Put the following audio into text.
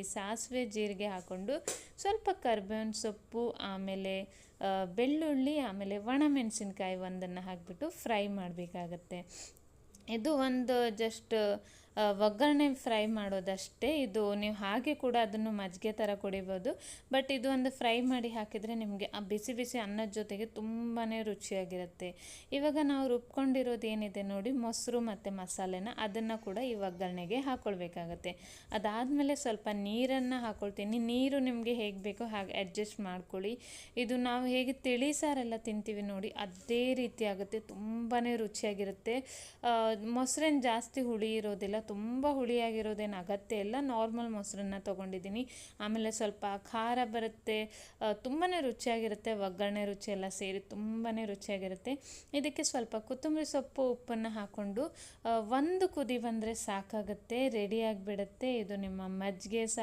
ಸಾಸಿವೆ ಜೀರಿಗೆ ಹಾಕ್ಕೊಂಡು ಸ್ವಲ್ಪ ಕರ್ಬೇವಿನ ಸೊಪ್ಪು ಆಮೇಲೆ ಬೆಳ್ಳುಳ್ಳಿ ಆಮೇಲೆ ಒಣಮೆಣಸಿನ್ಕಾಯಿ ಒಂದನ್ನು ಹಾಕಿಬಿಟ್ಟು ಫ್ರೈ ಮಾಡಬೇಕಾಗತ್ತೆ. ಇದು ಒಂದು ಜಸ್ಟ್ ಒಗ್ಗರಣೆ ಫ್ರೈ ಮಾಡೋದಷ್ಟೇ. ಇದು ನೀವು ಹಾಗೆ ಕೂಡ ಅದನ್ನು ಮಜ್ಜಿಗೆ ಥರ ಕುಡಿಬೋದು. ಬಟ್ ಇದು ಒಂದು ಫ್ರೈ ಮಾಡಿ ಹಾಕಿದರೆ ನಿಮಗೆ ಆ ಬಿಸಿ ಬಿಸಿ ಅನ್ನದ ಜೊತೆಗೆ ತುಂಬಾ ರುಚಿಯಾಗಿರುತ್ತೆ. ಇವಾಗ ನಾವು ರುಬ್ಕೊಂಡಿರೋದು ಏನಿದೆ ನೋಡಿ, ಮೊಸರು ಮತ್ತು ಮಸಾಲೆನ ಅದನ್ನು ಕೂಡ ಈ ಒಗ್ಗರಣೆಗೆ ಹಾಕ್ಕೊಳ್ಬೇಕಾಗತ್ತೆ. ಅದಾದಮೇಲೆ ಸ್ವಲ್ಪ ನೀರನ್ನು ಹಾಕ್ಕೊಳ್ತೀನಿ. ನೀರು ನಿಮಗೆ ಹೇಗೆ ಬೇಕೋ ಹಾಗೆ ಅಡ್ಜಸ್ಟ್ ಮಾಡ್ಕೊಳ್ಳಿ. ಇದು ನಾವು ಹೇಗೆ ತಿಳಿ ಸಾರೆಲ್ಲ ತಿಂತೀವಿ ನೋಡಿ, ಅದೇ ರೀತಿ ಆಗುತ್ತೆ. ತುಂಬಾ ರುಚಿಯಾಗಿರುತ್ತೆ. ಮೊಸರೇನು ಜಾಸ್ತಿ ಹುಳಿ ಇರೋದಿಲ್ಲ, ತುಂಬ ಹುಳಿಯಾಗಿರೋದೇನು ಅಗತ್ಯ ಇಲ್ಲ. ನಾರ್ಮಲ್ ಮೊಸರನ್ನ ತೊಗೊಂಡಿದ್ದೀನಿ. ಆಮೇಲೆ ಸ್ವಲ್ಪ ಖಾರ ಬರುತ್ತೆ, ತುಂಬಾ ರುಚಿಯಾಗಿರುತ್ತೆ. ಒಗ್ಗರಣೆ ರುಚಿ ಎಲ್ಲ ಸೇರಿ ತುಂಬಾ ರುಚಿಯಾಗಿರುತ್ತೆ. ಇದಕ್ಕೆ ಸ್ವಲ್ಪ ಕೊತ್ತಂಬರಿ ಸೊಪ್ಪು ಉಪ್ಪನ್ನು ಹಾಕ್ಕೊಂಡು ಒಂದು ಕುದಿ ಬಂದರೆ ಸಾಕಾಗುತ್ತೆ, ರೆಡಿಯಾಗಿಬಿಡುತ್ತೆ. ಇದು ನಿಮ್ಮ ಮಜ್ಜಿಗೆ ಸಾರು